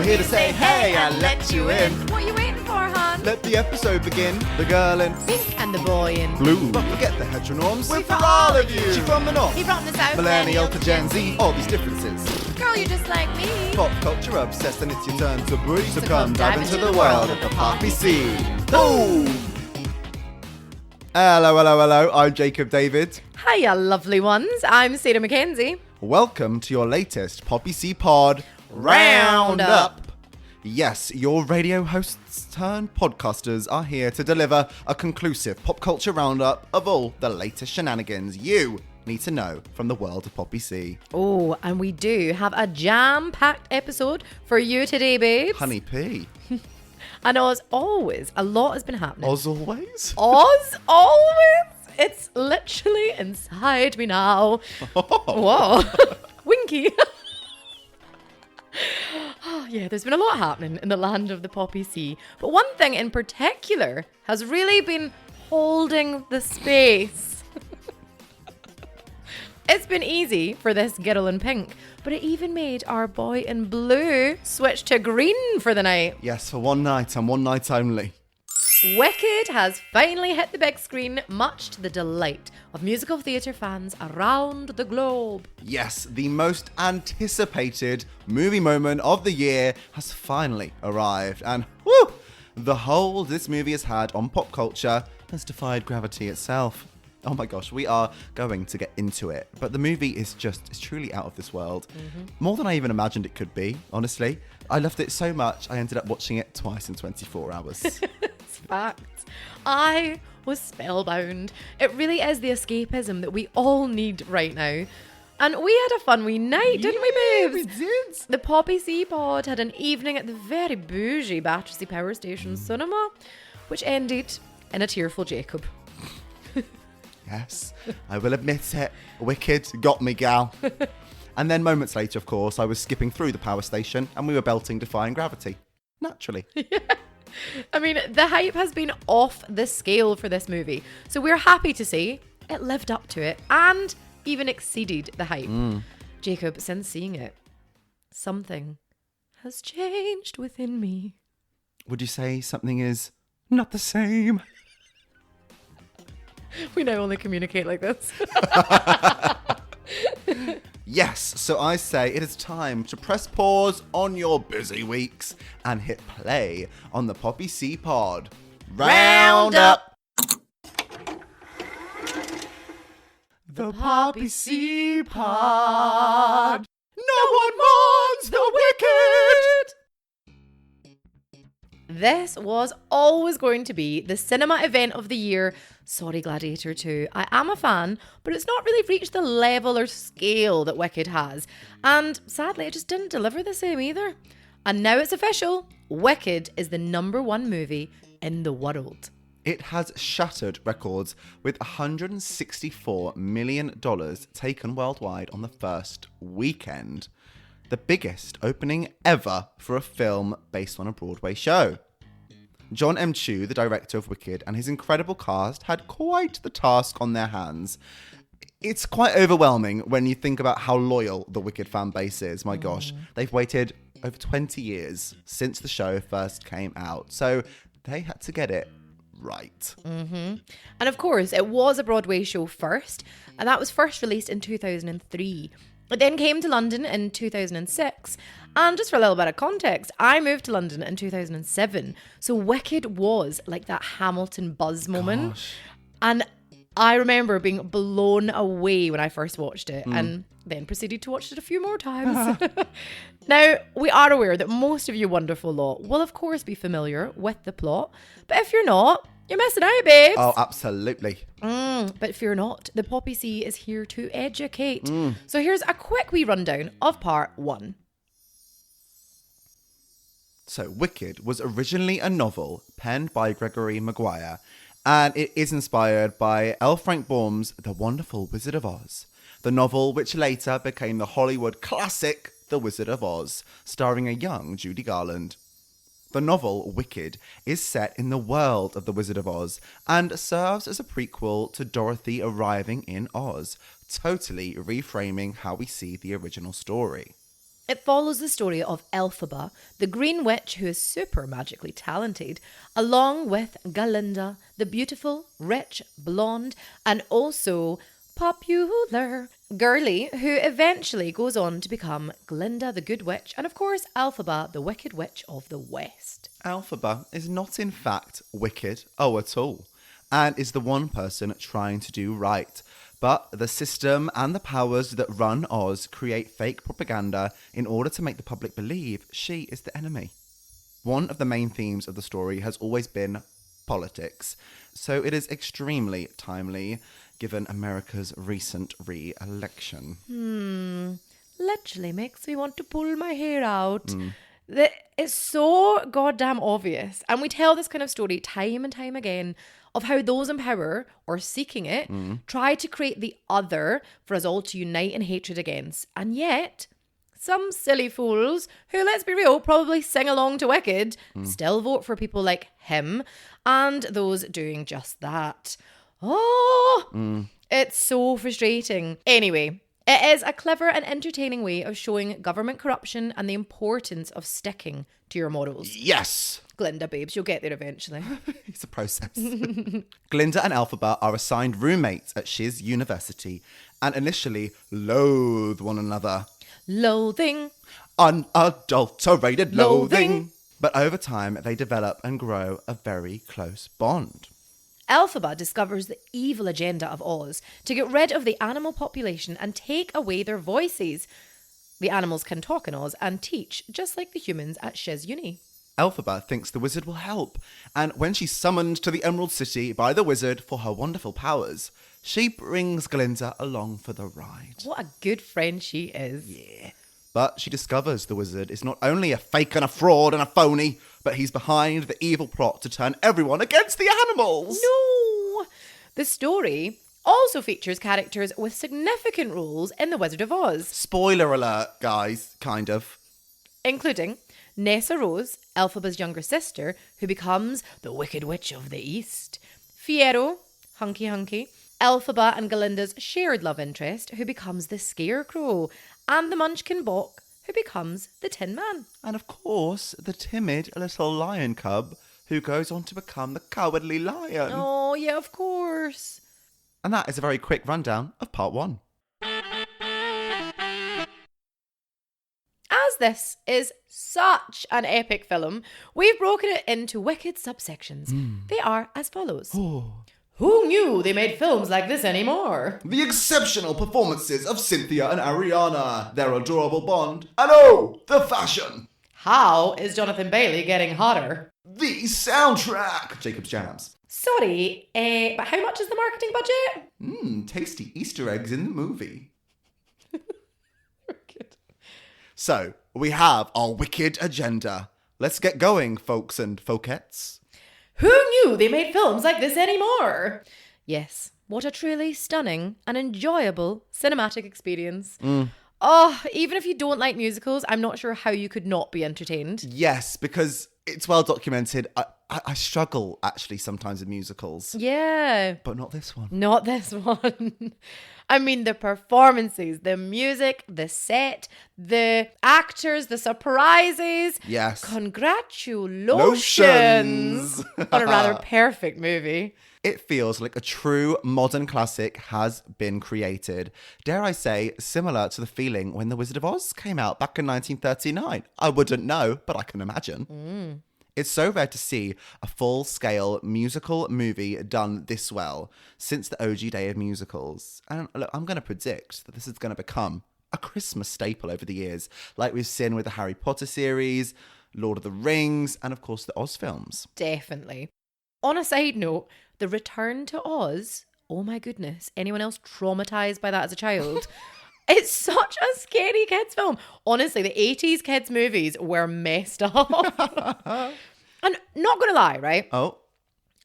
We're here to say hey and let you in. What are you waiting for, hon? Let the episode begin. The girl in Pink and the boy in blue. But forget the heteronorms. We're for all of you. She from the north. He from the south. Millennial to Gen Z. All these differences. Girl, you're just like me. Pop culture obsessed, and it's your turn to breathe. So come dive dive into the world of the poppy scene. Boom! Hello. I'm Jacob David. Hiya, lovely ones. I'm Sarah Mackenzie. Welcome to your latest Poppy C Pod Roundup. Yes, your radio hosts turned podcasters are here to deliver a conclusive pop culture roundup of all the latest shenanigans you need to know from the world of Poppy C. Oh, and we do have a jam-packed episode for you today, babes. Honey P. And as always, a lot has been happening. As always? As always? It's literally inside me now. Whoa. Winky. Oh, yeah, there's been a lot happening in the land of the Poppy Sea. But one thing in particular has really been holding the space. It's been easy for this girl in pink, but it even made our boy in blue switch to green for the night. Yes, for one night and one night only. Wicked has finally hit the big screen, much to the delight of musical theatre fans around the globe. Yes, the most anticipated movie moment of the year has finally arrived, and woo, the hold this movie has had on pop culture has defied gravity itself. Oh my gosh, we are going to get into it, but the movie is truly out of this world. More than I even imagined it could be, honestly. I loved it so much, I ended up watching it twice in 24 hours. It's fact. I was spellbound. It really is the escapism that we all need right now. And we had a fun wee night, didn't we, babes? We did. The Poppy C Pod had an evening at the very bougie Battersea Power Station cinema, which ended in a tearful Jacob. Yes, I will admit it. Wicked got me, gal. And then moments later, of course, I was skipping through the power station and we were belting Defying Gravity. Naturally. Yeah. I mean, the hype has been off the scale for this movie. So we're happy to say it lived up to it and even exceeded the hype. Jacob, since seeing it, something has changed within me. Would you say something is not the same? We now only communicate like this. Yes, so I say it is time to press pause on your busy weeks and hit play on the Poppy C Pod Roundup. The Poppy C Pod. No one mourns the wicked. This was always going to be the cinema event of the year. Sorry, Gladiator 2. I am a fan, but it's not really reached the level or scale that Wicked has. And sadly, it just didn't deliver the same either. And now it's official. Wicked is the #1 movie in the world. It has shattered records with $164 million taken worldwide on the first weekend. The biggest opening ever for a film based on a Broadway show. John M. Chu, the director of Wicked, and his incredible cast had quite the task on their hands. It's quite overwhelming when you think about how loyal the Wicked fan base is. My gosh, they've waited over 20 years since the show first came out, so they had to get it right. And of course, it was a Broadway show first, and that was first released in 2003. It then came to London in 2006. And just for a little bit of context, I moved to London in 2007. So Wicked was like that Hamilton buzz moment. Gosh. And I remember being blown away when I first watched it and then proceeded to watch it a few more times. Now, we are aware that most of you wonderful lot will of course be familiar with the plot. But if you're not, you're missing out, babes. Oh, absolutely. But fear not, the Poppy C is here to educate. So here's a quick wee rundown of part 1. So, Wicked was originally a novel penned by Gregory Maguire, and it is inspired by L. Frank Baum's The Wonderful Wizard of Oz, the novel which later became the Hollywood classic The Wizard of Oz, starring a young Judy Garland. The novel, Wicked, is set in the world of The Wizard of Oz and serves as a prequel to Dorothy arriving in Oz, totally reframing how we see the original story. It follows the story of Elphaba, the green witch who is super magically talented, along with Galinda, the beautiful, rich, blonde, and also popular girly, who eventually goes on to become Glinda the Good Witch, and of course Elphaba, the Wicked Witch of the West. Elphaba is not in fact wicked, at all, and is the one person trying to do right. But the system and the powers that run Oz create fake propaganda in order to make the public believe she is the enemy. One of the main themes of the story has always been politics, so it is extremely timely given America's recent re-election. Literally makes me want to pull my hair out. It's so goddamn obvious. And we tell this kind of story time and time again of how those in power, or seeking it, try to create the other for us all to unite in hatred against. And yet, some silly fools who, let's be real, probably sing along to Wicked, still vote for people like him and those doing just that. It's so frustrating. Anyway, it is a clever and entertaining way of showing government corruption and the importance of sticking to your morals. Yes! Glinda, babes, you'll get there eventually. It's a process. Glinda and Elphaba are assigned roommates at Shiz University and initially loathe one another. Loathing. Unadulterated loathing. But over time, they develop and grow a very close bond. Elphaba discovers the evil agenda of Oz to get rid of the animal population and take away their voices. The animals can talk in Oz and teach, just like the humans at Shiz Uni. Elphaba thinks the wizard will help, and when she's summoned to the Emerald City by the wizard for her wonderful powers, she brings Glinda along for the ride. What a good friend she is. Yeah. But she discovers the wizard is not only a fake and a fraud and a phony, but he's behind the evil plot to turn everyone against the animals. No! The story also features characters with significant roles in The Wizard of Oz. Spoiler alert, guys, kind of. Including Nessa Rose, Elphaba's younger sister, who becomes the Wicked Witch of the East. Fiero, Hunky, Elphaba and Galinda's shared love interest, who becomes the Scarecrow, and the Munchkin Bok, who becomes the Tin Man. And of course, the timid little lion cub, who goes on to become the cowardly lion. Oh, yeah, of course. And that is a very quick rundown of part 1. As this is such an epic film, we've broken it into wicked subsections. They are as follows. Who knew they made films like this anymore? The exceptional performances of Cynthia and Ariana, their adorable bond, and oh, the fashion. How is Jonathan Bailey getting hotter? The soundtrack. Jacob's Jams. Sorry, but how much is the marketing budget? Tasty Easter eggs in the movie. Good. So, we have our wicked agenda. Let's get going, folks and folkettes. Who knew they made films like this anymore? Yes, what a truly stunning and enjoyable cinematic experience. Oh, even if you don't like musicals, I'm not sure how you could not be entertained. Yes, because it's well documented. I struggle, actually, sometimes with musicals. Yeah. But not this one. Not this one. I mean, the performances, the music, the set, the actors, the surprises. Yes. Congratulations on a rather perfect movie. It feels like a true modern classic has been created. Dare I say, similar to the feeling when The Wizard of Oz came out back in 1939. I wouldn't know, but I can imagine. It's so rare to see a full-scale musical movie done this well since the OG day of musicals. And look, I'm going to predict that this is going to become a Christmas staple over the years, like we've seen with the Harry Potter series, Lord of the Rings, and of course the Oz films. Definitely. On a side note, the return to Oz, oh my goodness, anyone else traumatized by that as a child? It's such a scary kids film. Honestly, the 80s kids movies were messed up. And not gonna lie, right? Oh.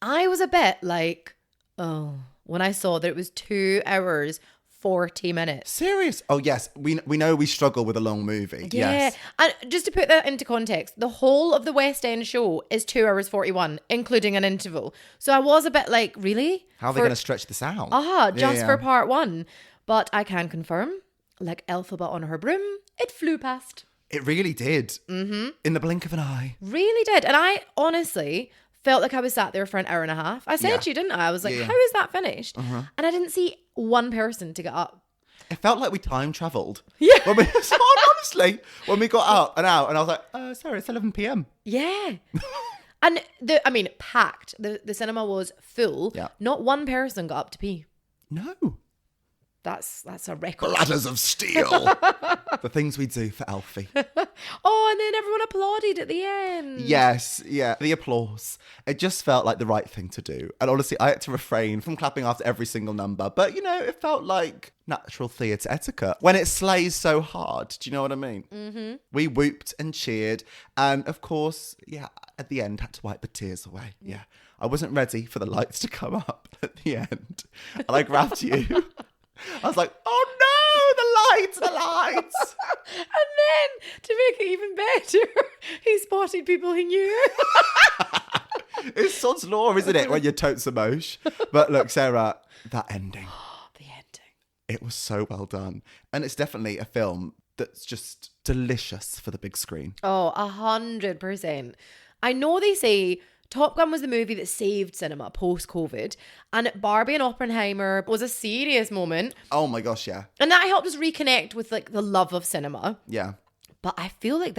I was a bit like, when I saw that it was 2 hours, 40 minutes. Serious? Oh, yes. We know we struggle with a long movie. Yeah. Yes. And just to put that into context, the whole of the West End show is 2 hours 41, including an interval. So I was a bit like, really? How are they going to stretch this out? Just for part 1. But I can confirm, like Elphaba on her broom, it flew past. It really did. Mm-hmm. In the blink of an eye. Really did. And I honestly felt like I was sat there for an hour and a half. I said to you, didn't I? I was like, how is that finished? And I didn't see one person to get up. It felt like we time travelled. Yeah. Honestly, when we got out, and I was like, sorry, it's 11 p.m. Yeah. And packed. The cinema was full. Yeah. Not one person got up to pee. No. That's a record. Bladders of steel. The things we do for Alfie. Oh, and then everyone applauded at the end. Yes, yeah. The applause. It just felt like the right thing to do. And honestly, I had to refrain from clapping after every single number. But, it felt like natural theatre etiquette when it slays so hard. Do you know what I mean? Mm-hmm. We whooped and cheered. And, of course, at the end, had to wipe the tears away. Yeah. I wasn't ready for the lights to come up at the end. And I grabbed you. I was like, oh no, the lights. And then, to make it even better, he spotted people he knew. It's sod's law, isn't it, when you're totes emotion? But look, Sarah, that ending. The ending. It was so well done. And it's definitely a film that's just delicious for the big screen. Oh, 100%. I know they say Top Gun was the movie that saved cinema post-COVID, and Barbie and Oppenheimer was a serious moment. Oh my gosh, yeah. And that helped us reconnect with the love of cinema. Yeah. But I feel like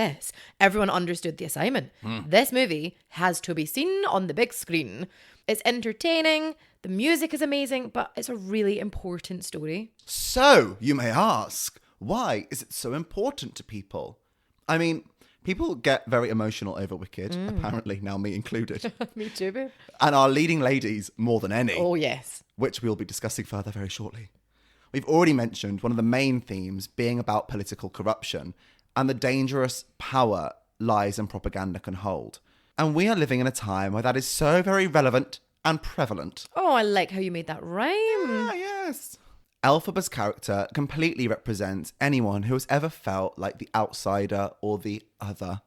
everyone understood the assignment. This movie has to be seen on the big screen. It's entertaining, the music is amazing, but it's a really important story. So, you may ask, why is it so important to people? I mean, people get very emotional over Wicked, apparently, now me included. Me too, babe. And our leading ladies more than any. Oh, yes. Which we'll be discussing further very shortly. We've already mentioned one of the main themes being about political corruption and the dangerous power lies and propaganda can hold. And we are living in a time where that is so very relevant and prevalent. Oh, I like how you made that rhyme. Ah, yes. Elphaba's character completely represents anyone who has ever felt like the outsider or the other.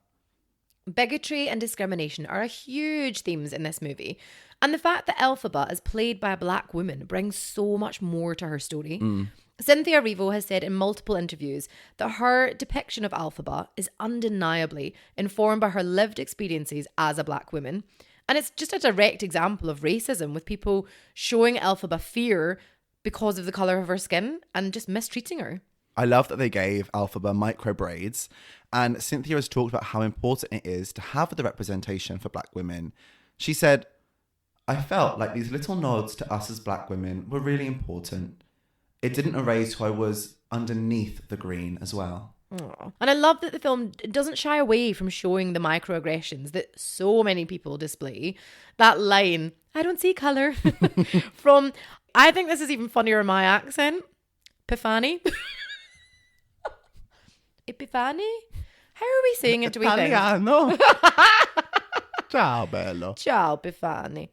Bigotry and discrimination are huge themes in this movie. And the fact that Elphaba is played by a black woman brings so much more to her story. Cynthia Erivo has said in multiple interviews that her depiction of Elphaba is undeniably informed by her lived experiences as a black woman. And it's just a direct example of racism, with people showing Elphaba fear because of the colour of her skin and just mistreating her. I love that they gave Elphaba micro braids, and Cynthia has talked about how important it is to have the representation for black women. She said, I felt like these little nods to us as black women were really important. It didn't erase who I was underneath the green as well. Aww. And I love that the film doesn't shy away from showing the microaggressions that so many people display. That line, I don't see colour, from, I think this is even funnier in my accent, Pifani. Epifani? How are we saying it, do we think? Italiano. Ciao, bello. Ciao, Pifani.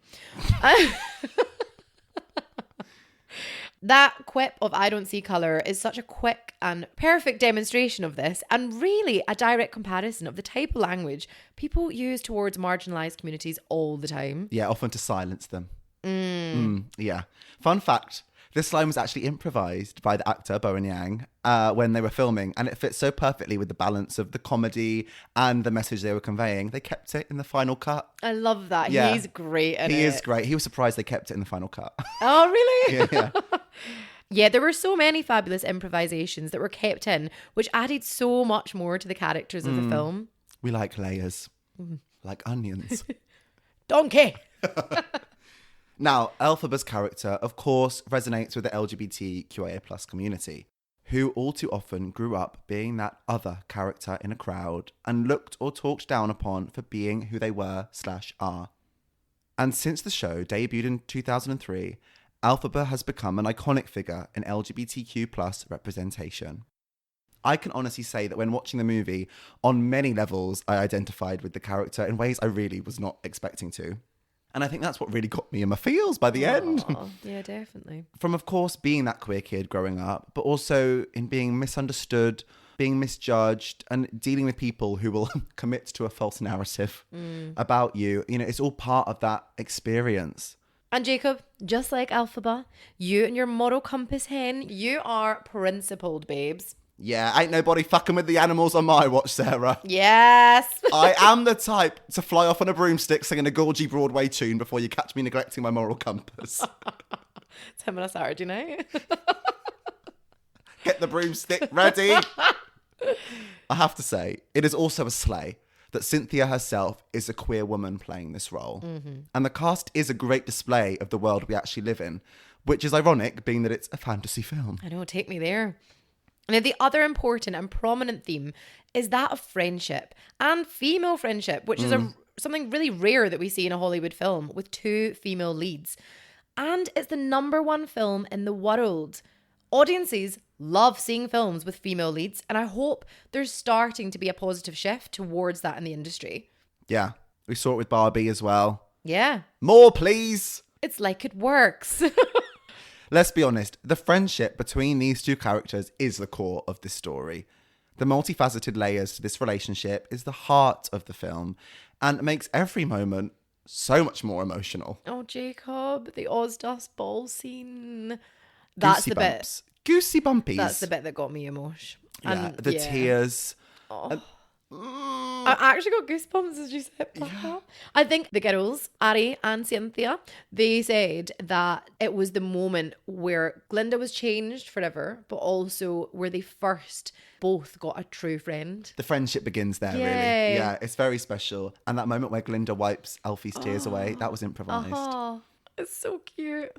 That quip of I don't see colour is such a quick and perfect demonstration of this, and really a direct comparison of the type of language people use towards marginalised communities all the time. Yeah, often to silence them. Yeah. Fun fact, this line was actually improvised by the actor Bowen Yang when they were filming, and it fits so perfectly with the balance of the comedy and the message they were conveying. They kept it in the final cut. I love that. Yeah. He's great in it. He is great. He was surprised they kept it in the final cut. Oh, really? Yeah. Yeah, there were so many fabulous improvisations that were kept in, which added so much more to the characters of the film. We like layers. Like onions. Donkey! Now, Elphaba's character, of course, resonates with the LGBTQIA+ community, who all too often grew up being that other character in a crowd and looked or talked down upon for being who they were/are. And since the show debuted in 2003, Elphaba has become an iconic figure in LGBTQ+ representation. I can honestly say that when watching the movie, on many levels, I identified with the character in ways I really was not expecting to. And I think that's what really got me in my feels by the end. Yeah, definitely. From, of course, being that queer kid growing up, but also in being misunderstood, being misjudged, and dealing with people who will commit to a false narrative about you. You know, it's all part of that experience. And Jacob, just like Elphaba, you and your moral compass hen, you are principled, babes. Yeah, ain't nobody fucking with the animals on my watch, Sarah. Yes. I am the type to fly off on a broomstick singing a gorgy Broadway tune before you catch me neglecting my moral compass. It's him on a Saturday night. Get the broomstick ready. I have to say, it is also a slay that Cynthia herself is a queer woman playing this role. Mm-hmm. And the cast is a great display of the world we actually live in, which is ironic, being that it's a fantasy film. I know, take me there. Now, the other important and prominent theme is that of friendship and female friendship, which is something really rare that we see in a Hollywood film with 2 female leads. And it's the #1 film in the world. Audiences love seeing films with female leads, and I hope there's starting to be a positive shift towards that in the industry. Yeah, we saw it with Barbie as well. Yeah. More, please. It's like it works. Let's be honest, the friendship between these 2 characters is the core of this story. The multifaceted layers to this relationship is the heart of the film and makes every moment so much more emotional. Oh, Jacob, the Ozdust ball scene. That's Goosey the bumps. Goosey bumpies. That's the bit that got me emotional. Yeah, the tears. I actually got goosebumps as you said that. Yeah. I think the girls, Ari and Cynthia, they said that it was the moment where Glinda was changed forever, but also where they first both got a true friend. The friendship begins there, Yay. really. Yeah, it's very special. And that moment where Glinda wipes Elfie's tears away, that was improvised. Oh, it's so cute.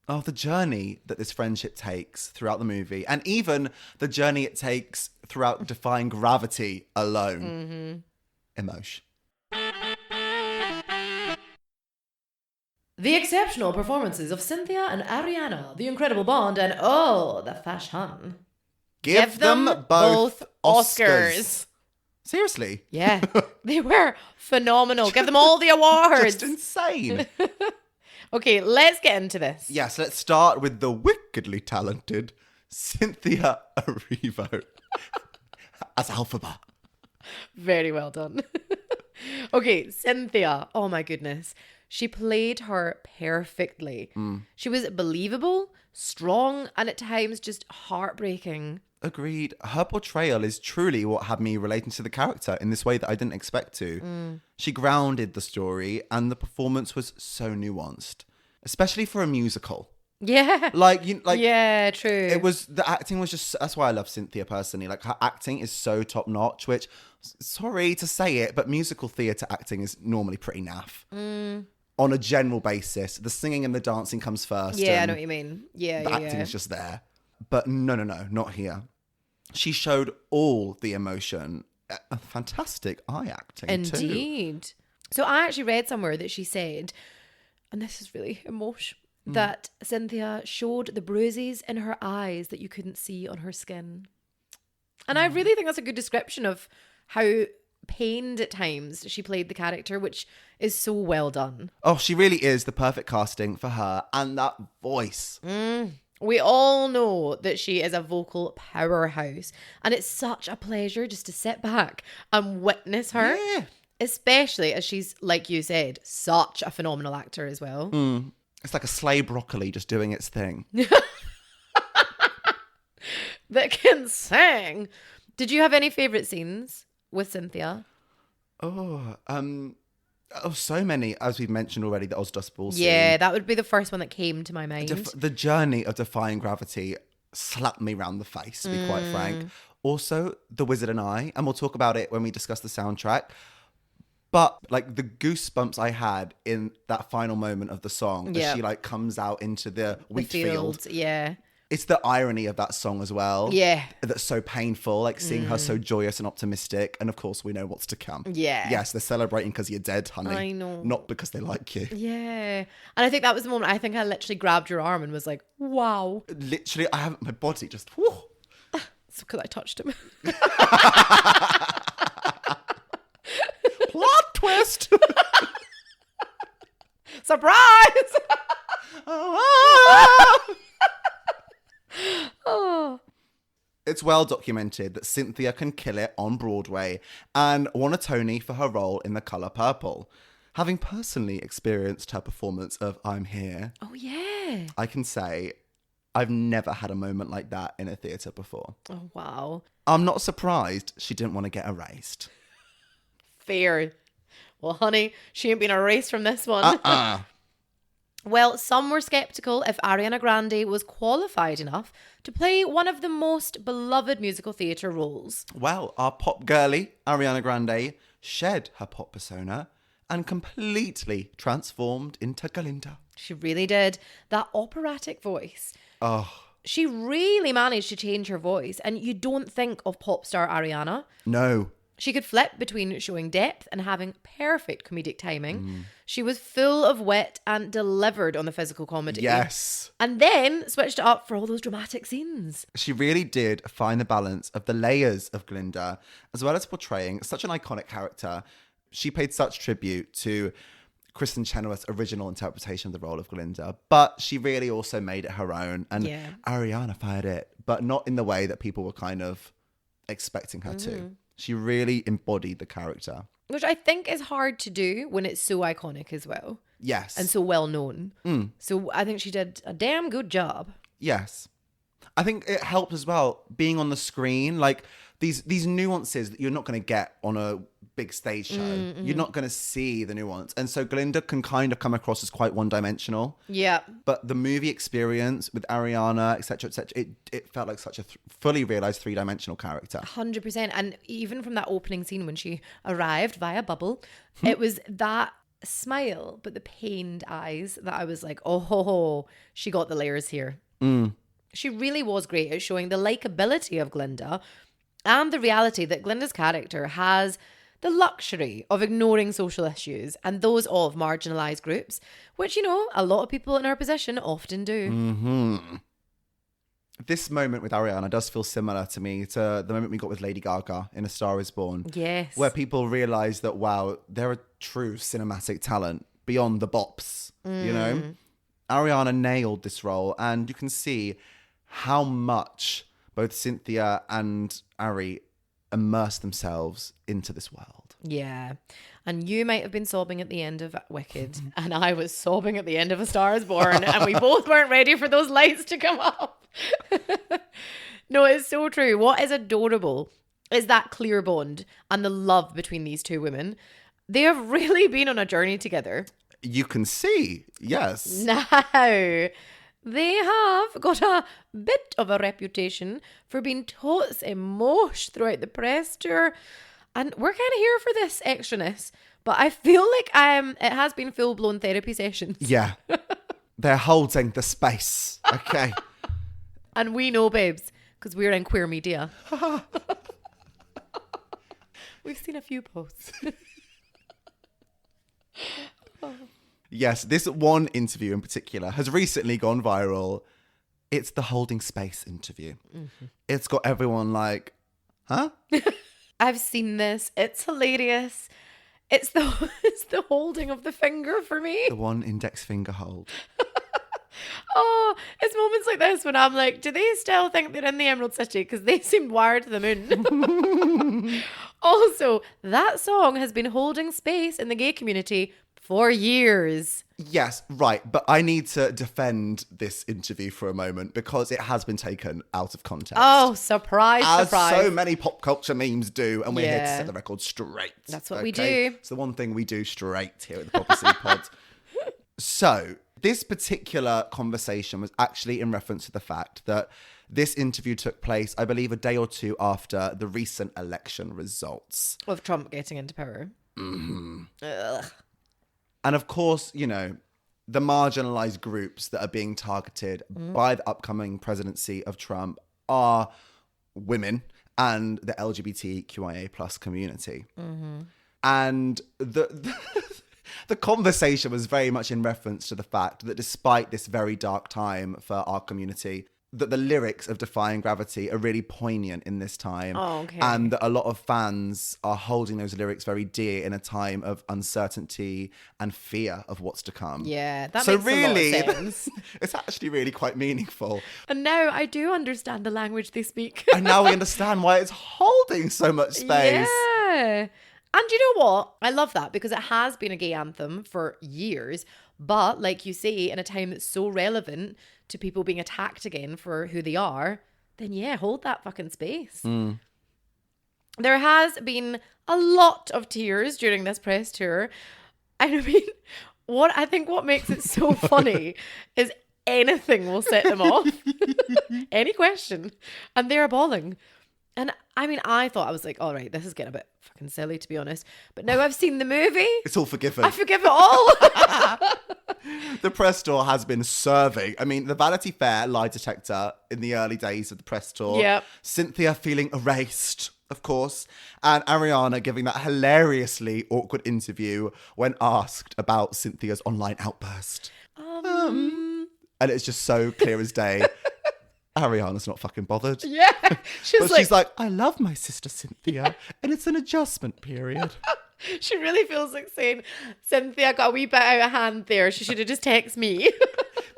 Oh, the journey that this friendship takes throughout the movie, and even the journey it takes throughout defying gravity alone. Emotion. The exceptional performances of Cynthia and Ariana, the incredible Bond, and oh, the fashion. Give them both Oscars. Seriously? Yeah, they were phenomenal. Give them all the awards. Just insane. Okay, let's get into this. Yes, let's start with the wickedly talented Cynthia Erivo as Alphaba. Very well done. Okay, Cynthia. Oh my goodness. She played her perfectly. She was believable, strong, and at times just heartbreaking. Agreed. Her portrayal is truly what had me relating to the character in this way that I didn't expect to. She grounded the story, and the performance was so nuanced, especially for a musical. Yeah. Yeah, true. It was, the acting was just, that's why I love Cynthia personally. Like, her acting is so top notch, which, sorry to say it, but musical theatre acting is normally pretty naff. On a general basis. The singing and the dancing comes first. Yeah, I know what you mean. Yeah, the acting is just there. But no, not here. She showed all the emotion. Fantastic eye acting, Indeed. too. So I actually read somewhere that she said, and this is really emotional, that Cynthia showed the bruises in her eyes that you couldn't see on her skin. And I really think that's a good description of how pained at times she played the character, which is so well done. Oh, she really is the perfect casting for her. And that voice. We all know that she is a vocal powerhouse, and it's such a pleasure just to sit back and witness her, especially as she's, like you said, such a phenomenal actor as well. It's like a sleigh broccoli just doing its thing. That can sing. Did you have any favourite scenes with Cynthia? So many, as we've mentioned already, the Ozdust Ball scene. Yeah, that would be the first one that came to my mind. The journey of defying gravity slapped me round the face, to be quite frank. Also, The Wizard and I, and we'll talk about it when we discuss the soundtrack. But like the goosebumps I had in that final moment of the song, as she like comes out into the wheat field. Yeah. It's the irony of that song as well. Yeah. That's so painful, like seeing her so joyous and optimistic. And of course, we know what's to come. Yeah. Yes, they're celebrating because you're dead, honey. I know. Not because they like you. Yeah. And I think that was the moment I think I literally grabbed your arm and was like, wow. Literally, I have my body just, whew. It's because I touched him. Plot twist. Surprise. Oh. It's well documented that Cynthia can kill it on Broadway and won a Tony for her role in The Colour Purple. Having personally experienced her performance of I'm Here, Oh, yeah. I can say I've never had a moment like that in a theatre before. Oh, wow. I'm not surprised she didn't want to get erased. Fair. Well, honey, she ain't been erased from this one. Well, some were skeptical if Ariana Grande was qualified enough to play one of the most beloved musical theatre roles. Well, our pop girly, Ariana Grande, shed her pop persona and completely transformed into Glinda. She really did. That operatic voice. Oh, She really managed to change her voice, and you don't think of pop star Ariana. no. She could flip between showing depth and having perfect comedic timing. She was full of wit and delivered on the physical comedy. Yes. And then switched it up for all those dramatic scenes. She really did find the balance of the layers of Glinda, as well as portraying such an iconic character. She paid such tribute to Kristen Chenoweth's original interpretation of the role of Glinda, but she really also made it her own. And Ariana fired it, but not in the way that people were kind of expecting her to. She really embodied the character. Which I think is hard to do when it's so iconic as well. Yes. And so well known. So I think she did a damn good job. Yes. I think it helped as well being on the screen, like these nuances that you're not going to get on a big stage show. You're not going to see the nuance. And so Glinda can kind of come across as quite one-dimensional. Yeah. But the movie experience with Ariana, etc., it felt like such a fully realized three-dimensional character. 100%. And even from that opening scene when she arrived via bubble, it was that smile, but the pained eyes that I was like, oh, she got the layers here. She really was great at showing the likability of Glinda and the reality that Glinda's character has the luxury of ignoring social issues and those of marginalised groups, which, you know, a lot of people in her position often do. This moment with Ariana does feel similar to me to the moment we got with Lady Gaga in A Star Is Born. Yes. Where people realise that, wow, they're a true cinematic talent beyond the bops, you know? Ariana nailed this role, and you can see how much both Cynthia and Ari immerse themselves into this world. Yeah. And you might have been sobbing at the end of Wicked, and I was sobbing at the end of A Star Is Born, and we both weren't ready for those lights to come up. No, it's so true. What is adorable is that clear bond and the love between these two women. They have really been on a journey together. You can see, yes. Now, they have got a bit of a reputation for being totes emosh throughout the press tour. And we're kind of here for this extraness. But I feel like it has been full-blown therapy sessions. Yeah. They're holding the space. Okay. And we know, babes, because we're in queer media. We've seen a few posts. Yes, this one interview in particular has recently gone viral. It's the holding space interview. It's got everyone like, huh? I've seen this. It's hilarious. It's the holding of the finger for me. The one index finger hold. Oh, it's moments like this when I'm like, do they still think they're in the Emerald City? Because they seemed wired to the moon. Also, that song has been holding space in the gay community for years. Yes, right. But I need to defend this interview for a moment because it has been taken out of context. Oh, surprise, As surprise. so many pop culture memes do, and we're here to Yeah. set the record straight. That's what we do. It's the one thing we do straight here at the Prophecy Pod. So, this particular conversation was actually in reference to the fact that this interview took place, I believe, a day or two after the recent election results. Of Trump getting into power. Ugh. And of course, you know, the marginalized groups that are being targeted by the upcoming presidency of Trump are women and the LGBTQIA plus community. And the conversation was very much in reference to the fact that despite this very dark time for our community, that the lyrics of Defying Gravity are really poignant in this time. Oh, okay. And that a lot of fans are holding those lyrics very dear in a time of uncertainty and fear of what's to come. Yeah, that So makes really, a lot of sense. it's actually really quite meaningful. And now I do understand the language they speak. And now we understand why it's holding so much space. Yeah. And you know what? I love that because it has been a gay anthem for years. But like you say, in a time that's so relevant to people being attacked again for who they are, then yeah, hold that fucking space. There has been a lot of tears during this press tour. And I mean, what makes it so funny is anything will set them off. Any question. And they're bawling. And I mean, I thought, I was like, all right, this is getting a bit fucking silly, to be honest. But now I've seen the movie. It's all forgiven. I forgive it all. The press tour has been serving. I mean, the Vanity Fair lie detector in the early days of the press tour. Yep. Cynthia feeling erased, of course. And Ariana giving that hilariously awkward interview when asked about Cynthia's online outburst. And it's just so clear as day. Ariana's not fucking bothered. Yeah. She's like, I love my sister Cynthia, and it's an adjustment period. She really feels like saying, Cynthia got a wee bit out of hand there. She should have just texted me.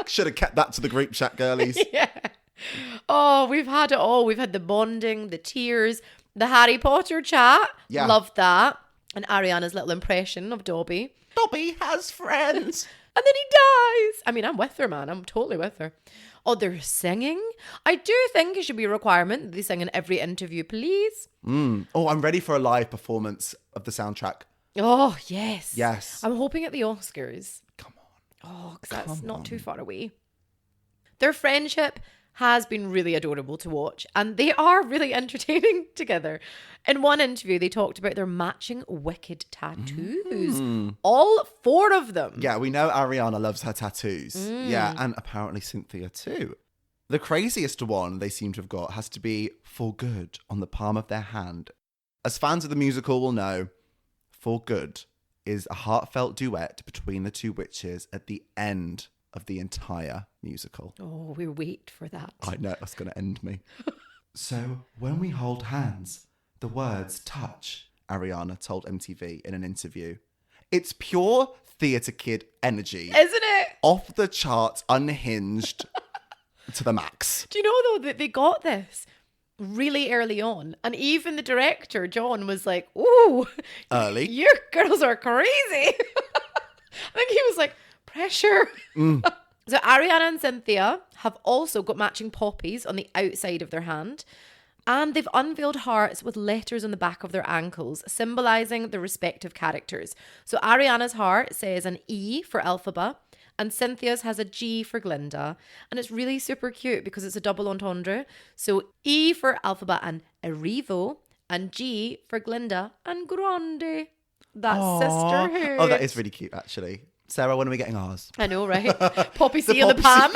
Should have kept that to the group chat, girlies. Yeah. Oh, we've had it all. We've had the bonding, the tears, the Harry Potter chat. Yeah. Loved that. And Ariana's little impression of Dobby. Dobby has friends. And then he dies. I mean, I'm with her, man. I'm totally with her. Oh, they're singing? I do think it should be a requirement that they sing in every interview, please. Oh, I'm ready for a live performance of the soundtrack. Oh, yes. Yes. I'm hoping at the Oscars. Come on. Oh, because that's not too far away. Their friendship has been really adorable to watch, and they are really entertaining together. In one interview, they talked about their matching wicked tattoos. All 4 of them. Yeah, we know Ariana loves her tattoos. Yeah, and apparently Cynthia too. The craziest one they seem to have got has to be For Good on the palm of their hand. As fans of the musical will know, For Good is a heartfelt duet between the 2 witches at the end of the entire musical. Oh, we wait for that. I know, that's going to end me. So, when we hold hands, the words touch, Ariana told MTV in an interview. It's pure theatre kid energy. Isn't it? Off the charts, unhinged to the max. Do you know, though, that they got this really early on? And even the director, John, was like, ooh. Early. You girls are crazy. I think he was like, pressure. So Ariana and Cynthia have also got matching poppies on the outside of their hand, and they've unveiled hearts with letters on the back of their ankles, symbolizing the respective characters. So Ariana's heart says an E for Elphaba, and Cynthia's has a G for Glinda, and it's really super cute because it's a double entendre. So E for Elphaba and Erivo, and G for Glinda and Grande. That's sisterhood. Oh, that is really cute, actually. Sarah, when are we getting ours? I know, right? Poppy C on the palm.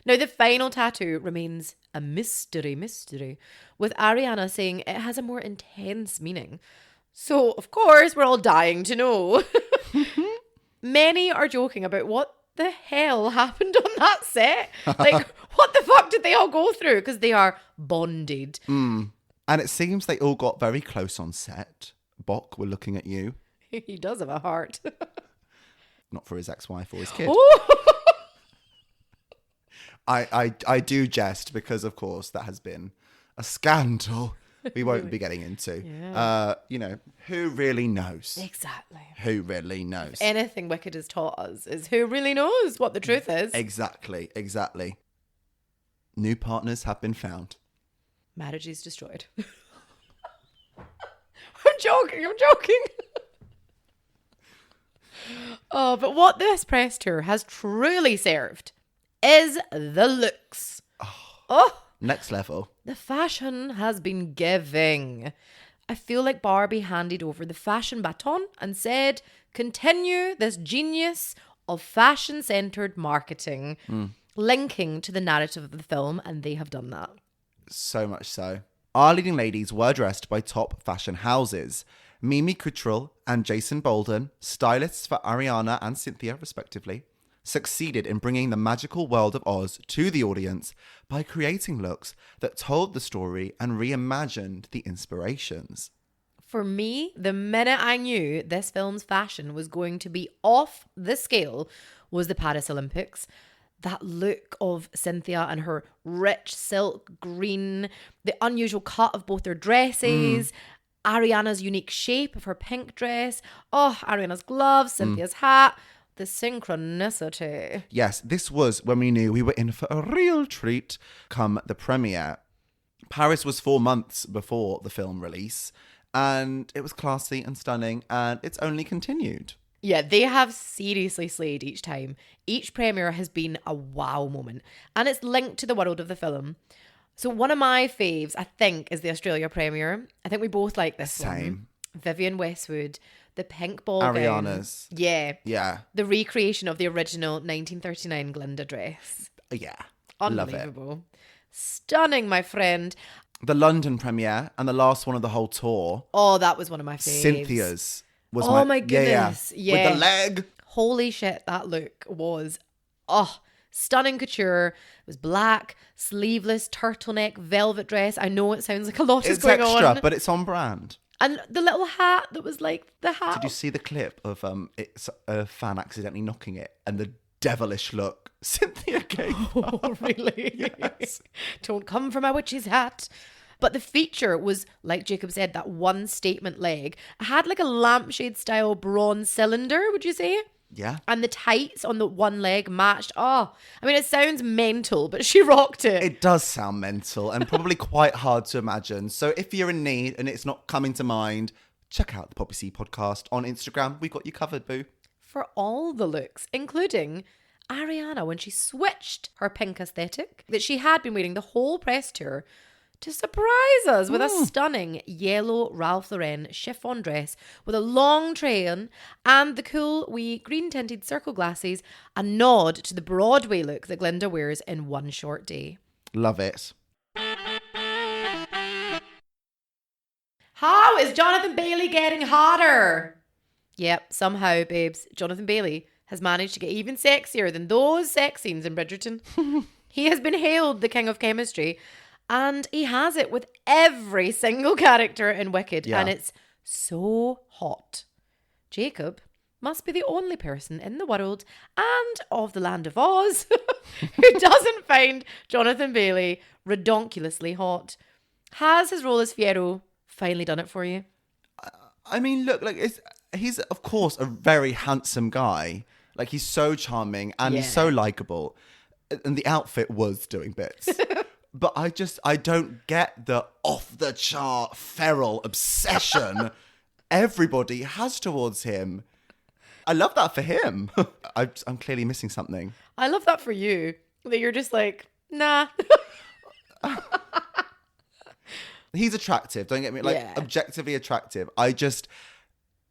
Now, the final tattoo remains a mystery, with Ariana saying it has a more intense meaning. So, of course, we're all dying to know. Many are joking about what the hell happened on that set. Like, what the fuck did they all go through? Because they are bonded. And it seems they all got very close on set. Bok, we're looking at you. He does have a heart. Not for his ex-wife or his kid. I do jest because, of course, that has been a scandal we won't be getting into. Yeah. Who really knows? Exactly. Who really knows? Anything Wicked has taught us is who really knows what the truth is. Exactly. New partners have been found. Marriage is destroyed. I'm joking. Oh, but what this press tour has truly served is the looks. Oh, Next level. the fashion has been giving. I feel like Barbie handed over the fashion baton and said, continue this genius of fashion-centered marketing, linking to the narrative of the film, and they have done that. So much so. Our leading ladies were dressed by top fashion houses. Mimi Cottrell and Jason Bolden, stylists for Ariana and Cynthia respectively, succeeded in bringing the magical world of Oz to the audience by creating looks that told the story and reimagined the inspirations. For me, the minute I knew this film's fashion was going to be off the scale was the Paris Olympics. That look of Cynthia and her rich silk green, the unusual cut of both their dresses. Ariana's unique shape of her pink dress. Oh, Ariana's gloves, Cynthia's hat. The synchronicity. Yes, this was when we knew we were in for a real treat come the premiere. Paris was 4 months before the film release, and it was classy and stunning, and it's only continued. Yeah, they have seriously slayed each time. Each premiere has been a wow moment, and it's linked to the world of the film. So one of my faves, I think, is the Australia premiere. I think we both like this one. Same. Vivienne Westwood, the pink ball Ariana's. gown. Yeah. Yeah. The recreation of the original 1939 Glinda dress. Yeah. Unbelievable. Love it. Stunning, my friend. The London premiere and the last one of the whole tour, Oh, that was one of my faves. Cynthia's, was Oh my goodness. Yeah. With the leg. Holy shit, that look was, stunning couture. It was black, sleeveless, turtleneck, velvet dress. I know it sounds like a lot is It's going extra, on. but it's on brand. And the little hat that was like the hat. Did you see the clip of it's a fan accidentally knocking it and the devilish look Cynthia gave? Oh, really? Yes. Don't come for my witch's hat. But the feature was, like Jacob said, that one statement leg. It had like a lampshade style bronze cylinder, would you say? Yeah. And the tights on the one leg matched. Oh, I mean, it sounds mental, but she rocked it. It does sound mental and probably quite hard to imagine. So if you're in need and it's not coming to mind, check out the Poppy C podcast on Instagram. We've got you covered, boo. For all the looks, including Ariana when she switched her pink aesthetic that she had been wearing the whole press tour to surprise us with a stunning yellow Ralph Lauren chiffon dress with a long train and the cool wee green tinted circle glasses, a nod to the Broadway look that Glinda wears in One Short Day. Love it. How is Jonathan Bailey getting hotter? Yep, somehow, babes, Jonathan Bailey has managed to get even sexier than those sex scenes in Bridgerton. He has been hailed the king of chemistry, and he has it with every single character in Wicked, and it's so hot. Jacob must be the only person in the world and of the land of Oz who doesn't find Jonathan Bailey redonkulously hot. Has his role as Fiyero finally done it for you? I mean, look, like he's of course a very handsome guy. Like he's so charming and he's so likable, and the outfit was doing bits. But I don't get the off the chart feral obsession everybody has towards him. I love that for him. I'm clearly missing something. I love that for you, that you're just like, nah. He's attractive, don't get me, like objectively attractive. I just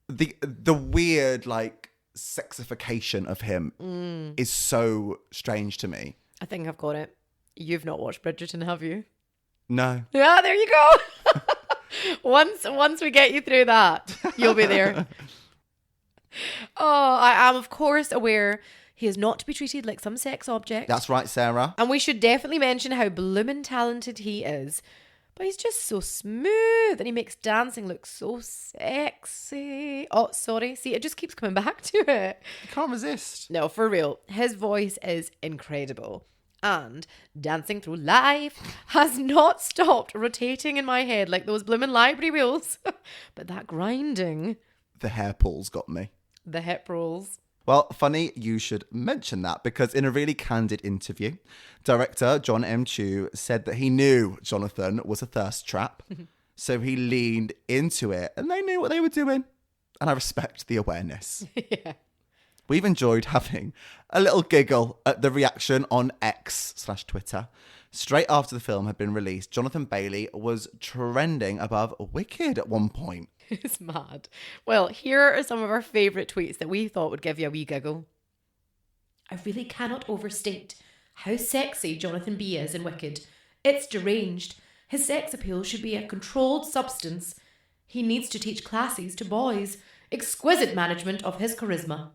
the weird like sexification of him is so strange to me. I think I've got it. You've not watched Bridgerton, have you? No. Yeah, there you go. Once we get you through that, you'll be there. Oh, I am of course aware he is not to be treated like some sex object. That's right, Sarah. And we should definitely mention how bloomin' talented he is. But he's just so smooth and he makes dancing look so sexy. Oh, sorry. See, it just keeps coming back to it. You can't resist. No, for real. His voice is incredible. And Dancing Through Life has not stopped rotating in my head like those bloomin' library wheels. But that grinding. The hair pulls got me. The hip rolls. Well, funny you should mention that because in a really candid interview, director John M. Chu said that he knew Jonathan was a thirst trap. So he leaned into it and they knew what they were doing. And I respect the awareness. Yeah. We've enjoyed having a little giggle at the reaction on X/Twitter. Straight after the film had been released, Jonathan Bailey was trending above Wicked at one point. It's mad. Well, here are some of our favourite tweets that we thought would give you a wee giggle. I really cannot overstate how sexy Jonathan B is in Wicked. It's deranged. His sex appeal should be a controlled substance. He needs to teach classes to boys. Exquisite management of his charisma.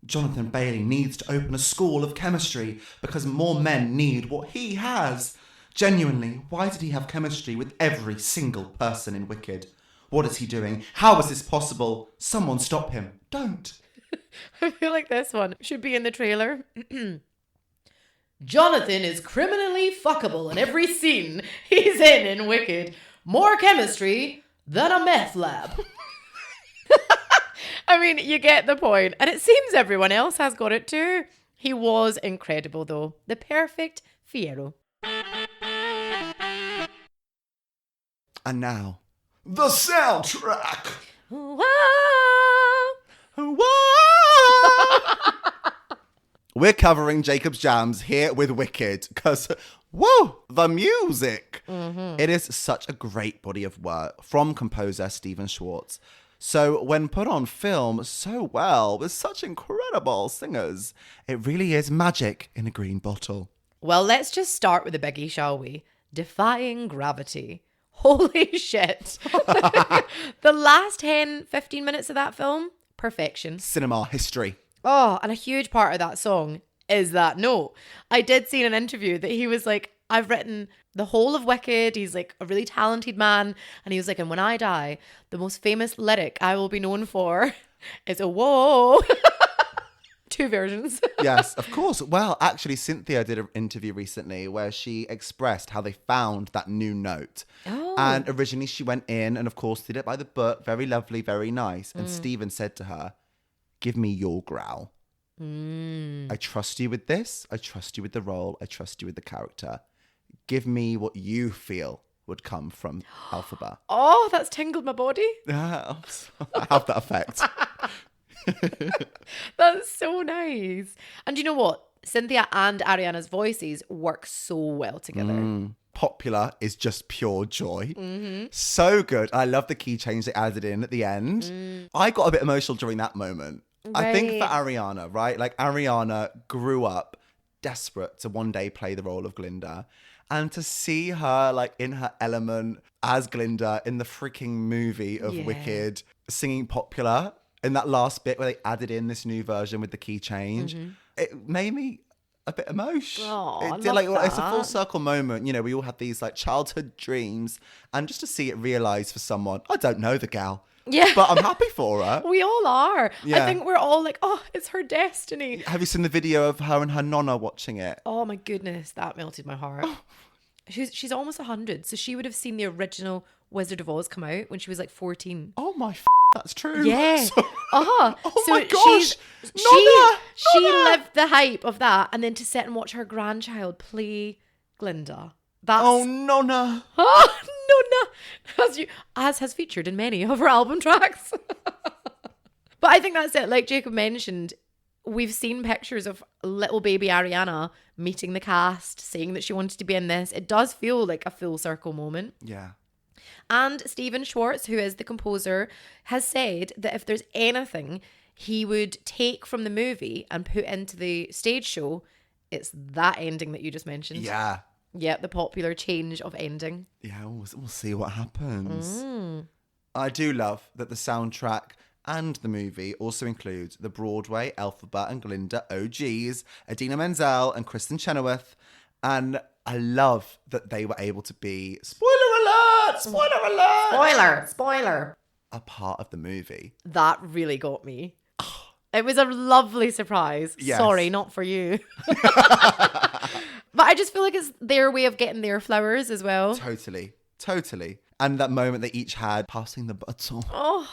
Jonathan Bailey needs to open a school of chemistry because more men need what he has. Genuinely, why did he have chemistry with every single person in Wicked? What is he doing? How is this possible? Someone stop him. Don't. I feel like this one should be in the trailer. Jonathan is criminally fuckable in every scene he's in Wicked. More chemistry, than a meth lab. I mean, you get the point. And it seems everyone else has got it too. He was incredible, though. The perfect Fiyero. And now, the soundtrack. Wow. We're covering Jacob's Jams here with Wicked because, whoa, the music. It is such a great body of work from composer Stephen Schwartz. So when put on film so well with such incredible singers, it really is magic in a green bottle. Well, let's just start with the biggie, shall we? Defying Gravity. Holy shit. The last 10, 15 minutes of that film, perfection. Cinema history. Oh, and a huge part of that song is that note. I did see in an interview that he was like, I've written the whole of Wicked. He's like a really talented man. And he was like, and when I die, the most famous lyric I will be known for is a whoa. 2 versions. Yes, of course. Well, actually, Cynthia did an interview recently where she expressed how they found that new note. Oh. And originally she went in and, of course, did it by the book. Very lovely, very nice. And Stephen said to her, give me your growl. I trust you with this. I trust you with the role. I trust you with the character. Give me what you feel would come from Elphaba. Oh, that's tingled my body. I have that effect. That's so nice. And you know what? Cynthia and Ariana's voices work so well together. Popular is just pure joy. So good. I love the key change they added in at the end. I got a bit emotional during that moment. I think for Ariana, right? Like Ariana grew up desperate to one day play the role of Glinda. And to see her like in her element as Glinda in the freaking movie of Wicked, singing Popular in that last bit where they added in this new version with the key change, it made me a bit emotional. Oh, It did, like, it's a full circle moment. You know, we all had these like childhood dreams, and just to see it realised for someone, I don't know the gal. Yeah. But I'm happy for her. We all are. Yeah. I think we're all like, oh, it's her destiny. Have you seen the video of her and her nonna watching it? Oh my goodness, that melted my heart. She's almost 100, so she would have seen the original Wizard of Oz come out when she was like 14. Oh my that's true. Yeah. So- Oh my gosh. She Nonna. lived the hype of that, and then to sit and watch her grandchild play Glinda. That's Oh, nonna. oh, no, as has featured in many of her album tracks. But I think that's it. Like Jacob mentioned, we've seen pictures of little baby Ariana meeting the cast, saying that she wanted to be in this. It does feel like a full circle moment. Yeah. And Stephen Schwartz, who is the composer, has said that if there's anything he would take from the movie and put into the stage show, it's that ending that you just mentioned. Yeah. Yeah, the popular change of ending. Yeah, we'll see what happens. I do love that the soundtrack and the movie also includes the Broadway, Elphaba and Glinda OGs, Idina Menzel and Kristen Chenoweth. And I love that they were able to be, spoiler alert, Spoiler. a part of the movie. That really got me. It was a lovely surprise. Yes. Sorry, not for you. But I just feel like it's their way of getting their flowers as well. Totally. And that moment they each had passing the baton. Oh,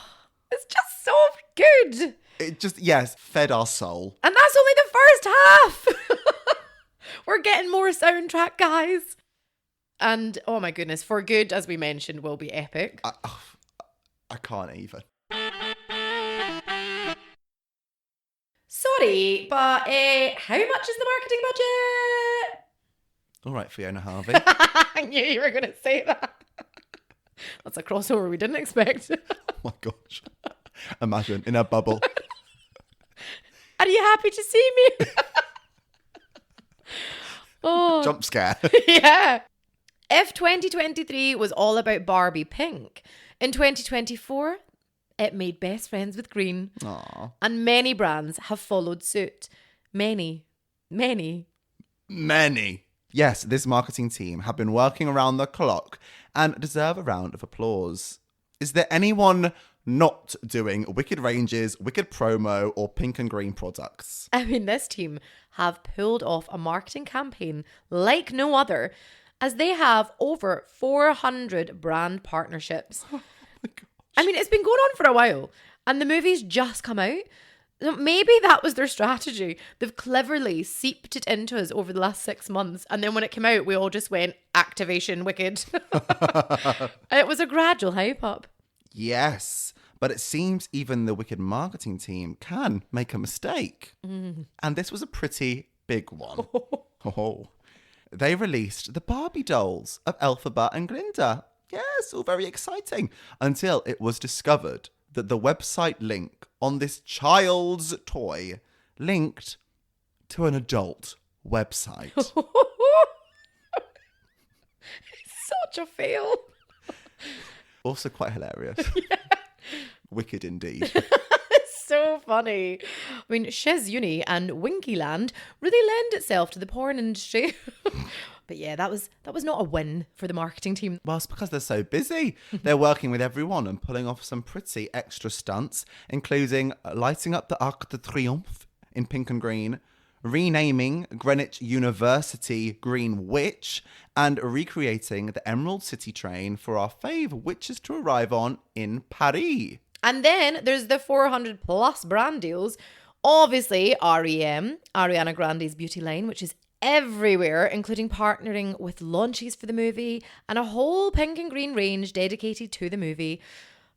it's just so good. It just, yes, fed our soul. And that's only the first half. We're getting more soundtrack, guys. And oh my goodness, For Good, as we mentioned, will be epic. I can't even. Sorry, but how much is the marketing budget? All right, Fiona Harvey. I knew you were going to say that. That's a crossover we didn't expect. Oh my gosh. Imagine, in a bubble. Are you happy to see me? Oh, Jump scare. yeah. If 2023 was all about Barbie Pink, in 2024, it made best friends with green. Aww. And many brands have followed suit. Many. Yes, this marketing team have been working around the clock and deserve a round of applause. Is there anyone not doing Wicked ranges, Wicked promo, or pink and green products? I mean, this team have pulled off a marketing campaign like no other, as they have over 400 brand partnerships. I mean, it's been going on for a while and the movie's just come out. So maybe that was their strategy. They've cleverly seeped it into us over the last 6 months. And then when it came out, we all just went, activation Wicked. It was a gradual hype up. Yes, but it seems even the Wicked marketing team can make a mistake. And this was a pretty big one. Oh. They released the Barbie dolls of Elphaba and Glinda. Yes, all very exciting. Until it was discovered that the website link on this child's toy linked to an adult website. It's such a fail. Also quite hilarious. Wicked indeed. It's so funny. I mean, Shiz Uni and Winkyland really lend itself to the porn industry. But yeah, that was not a win for the marketing team. Well, it's because they're so busy. They're working with everyone and pulling off some pretty extra stunts, including lighting up the Arc de Triomphe in pink and green, renaming Greenwich University Green Witch, and recreating the Emerald City train for our fave witches to arrive on in Paris. And then there's the 400 plus brand deals. Obviously, REM, Ariana Grande's beauty line, which is everywhere, including partnering with launches for the movie and a whole pink and green range dedicated to the movie.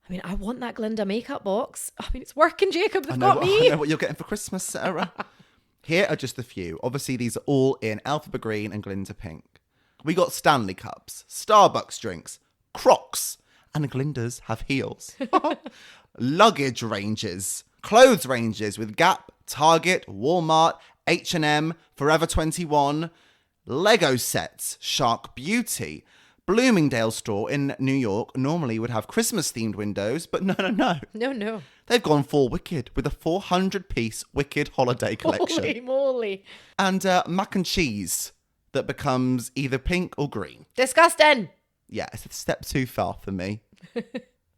I mean, I want that Glinda makeup box. I mean, it's working, Jacob. They've got me. I know what you're getting for Christmas, Sarah. Here are just a few. Obviously, these are all in Elphaba Green and Glinda Pink. We got Stanley Cups, Starbucks drinks, Crocs, and Glinda's have heels. Luggage ranges, clothes ranges with Gap, Target, Walmart, H&M, Forever 21, Lego sets, Shark Beauty. Bloomingdale's store in New York normally would have Christmas-themed windows, but no. No. They've gone full Wicked with a 400-piece Wicked holiday collection. Holy moly. And mac and cheese that becomes either pink or green. Disgusting. Yeah, it's a step too far for me.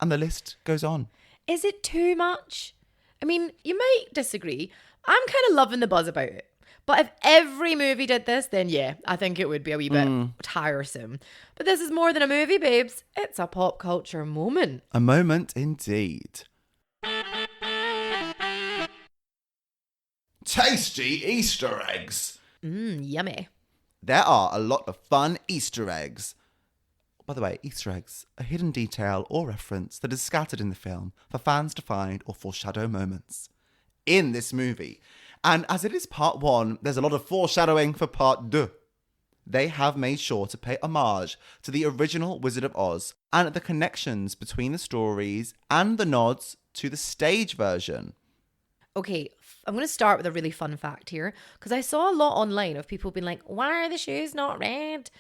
And the list goes on. Is it too much? I mean, you might disagree. I'm kind of loving the buzz about it. But if every movie did this, then yeah, I think it would be a wee bit tiresome. But this is more than a movie, babes. It's a pop culture moment. A moment indeed. Tasty Easter eggs. Yummy. There are a lot of fun Easter eggs. By the way, Easter eggs, a hidden detail or reference that is scattered in the film for fans to find or foreshadow moments in this movie. And as it is part 1, there's a lot of foreshadowing for part 2. They have made sure to pay homage to the original Wizard of Oz and the connections between the stories and the nods to the stage version. Okay, I'm going to start with a really fun fact here because I saw a lot online of people being like, why are the shoes not red?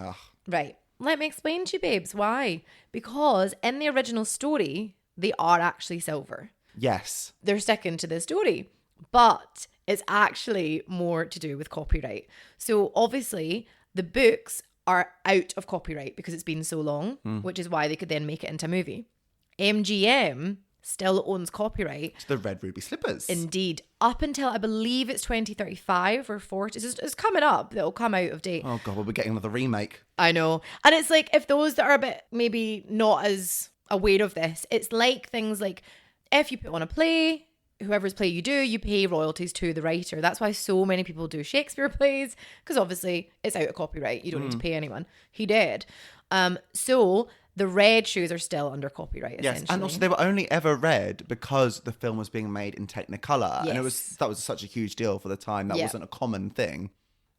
Ugh. Right. Let me explain to you, babes, why. Because in the original story, they are actually silver. Yes. They're sticking to the story. But it's actually more to do with copyright. So obviously, the books are out of copyright because it's been so long, which is why they could then make it into a movie. MGM still owns copyright. To the red ruby slippers. Indeed. Up until, I believe it's 2035 or 40. It's coming up. It'll come out of date. Oh, God, we'll be getting another remake. I know. And it's like, if those that are a bit maybe not as aware of this, it's like things like, if you put on a play, whoever's play you do, you pay royalties to the writer. That's why so many people do Shakespeare plays, because obviously it's out of copyright. You don't need to pay anyone. He did. So the red shoes are still under copyright, Yes, essentially. and also they were only ever red because the film was being made in Technicolor. Yes. And that was such a huge deal for the time. That Yeah. wasn't a common thing.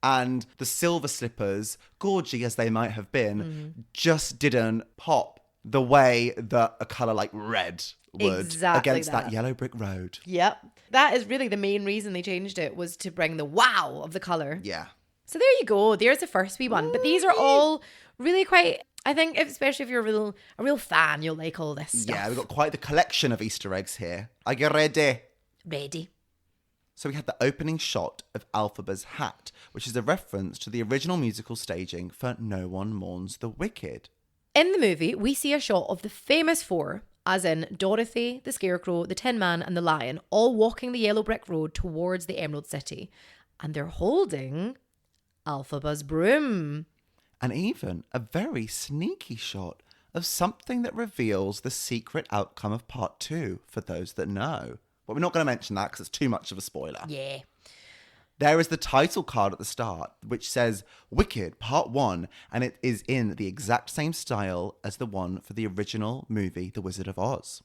And the silver slippers, gorgy as they might have been, just didn't pop the way that a colour like red would Exactly against that that. yellow brick road. Yep. That is really the main reason they changed it, was to bring the wow of the colour. Yeah. So there you go. There's the first wee one. But these are all really quite, I think, especially if you're a real fan, you'll like all this stuff. Yeah, we've got quite the collection of Easter eggs here. Are you ready? Ready. So we had the opening shot of Elphaba's hat, which is a reference to the original musical staging for No One Mourns the Wicked. In the movie, we see a shot of the famous four, as in Dorothy, the Scarecrow, the Tin Man, and the Lion, all walking the yellow brick road towards the Emerald City. And they're holding Elphaba's broom. And even a very sneaky shot of something that reveals the secret outcome of part 2 for those that know. But we're not going to mention that because it's too much of a spoiler. Yeah. There is the title card at the start, which says Wicked Part 1, and it is in the exact same style as the one for the original movie, The Wizard of Oz.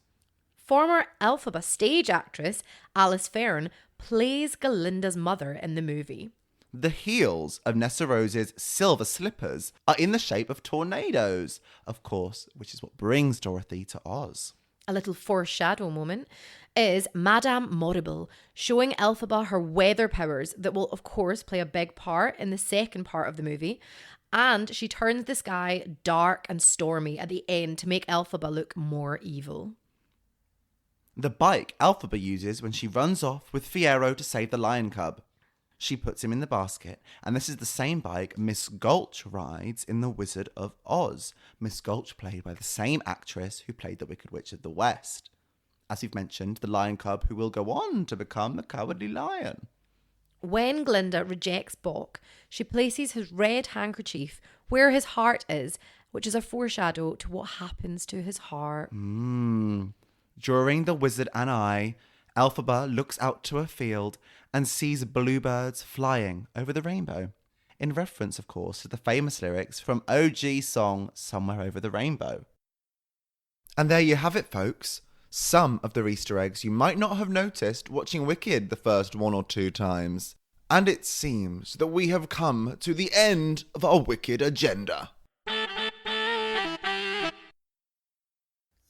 Former Elphaba stage actress Alice Fern plays Galinda's mother in the movie. The heels of Nessa Rose's silver slippers are in the shape of tornadoes, of course, which is what brings Dorothy to Oz. A little foreshadow moment is Madame Morrible showing Elphaba her weather powers that will, of course, play a big part in the second part of the movie. And she turns the sky dark and stormy at the end to make Elphaba look more evil. The bike Elphaba uses when she runs off with Fiyero to save the lion cub. She puts him in the basket, and this is the same bike Miss Gulch rides in The Wizard of Oz. Miss Gulch played by the same actress who played the Wicked Witch of the West. As you've mentioned, the lion cub who will go on to become the Cowardly Lion. When Glinda rejects Bok, she places his red handkerchief where his heart is, which is a foreshadow to what happens to his heart. During The Wizard and I, Elphaba looks out to a field and sees bluebirds flying over the rainbow. In reference, of course, to the famous lyrics from OG song Somewhere Over the Rainbow. And there you have it, folks. Some of the Easter eggs you might not have noticed watching Wicked the first 1 or 2 times. And it seems that we have come to the end of our Wicked agenda.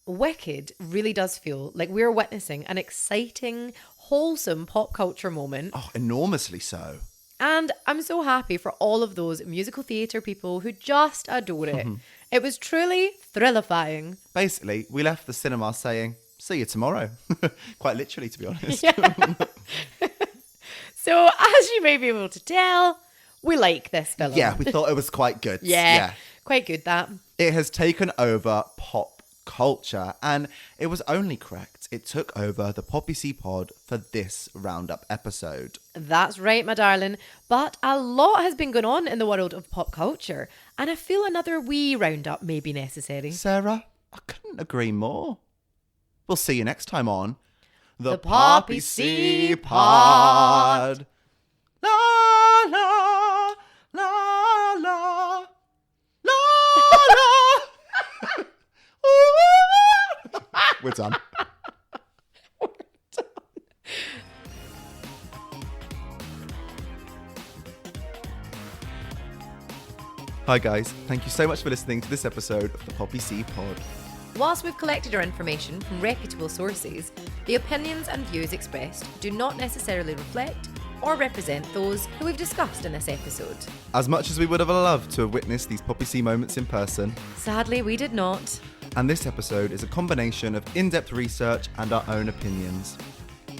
Wicked really does feel like we're witnessing an exciting, wholesome pop culture moment. Oh, enormously so. And I'm so happy for all of those musical theatre people who just adore it. It was truly thrillifying. Basically, we left the cinema saying, see you tomorrow. Quite literally, to be honest. Yeah. So, as you may be able to tell, we like this film. Yeah, we thought it was quite good. Yeah, quite good that. It has taken over pop culture, and it was only correct it took over the Poppy C Pod for this Roundup episode. That's right, my darling. But a lot has been going on in the world of pop culture, and I feel another wee roundup may be necessary. Sarah, I couldn't agree more. We'll see you next time on The Poppy C Pod. La la la la la la. We're done. Hi guys, thank you so much for listening to this episode of the Poppy C Pod. Whilst we've collected our information from reputable sources, the opinions and views expressed do not necessarily reflect or represent those who we've discussed in this episode. As much as we would have loved to have witnessed these Poppy C moments in person, sadly we did not. And this episode is a combination of in-depth research and our own opinions.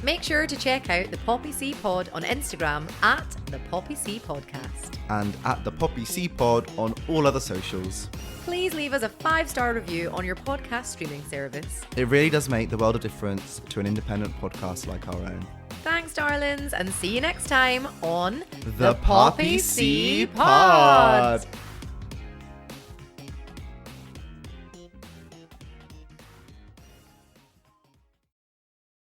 Make sure to check out the Poppy C Pod on Instagram at the Poppy C Podcast. And at the Poppy C Pod on all other socials. Please leave us a 5-star review on your podcast streaming service. It really does make the world of difference to an independent podcast like our own. Thanks, darlings, and see you next time on The Poppy C Pod.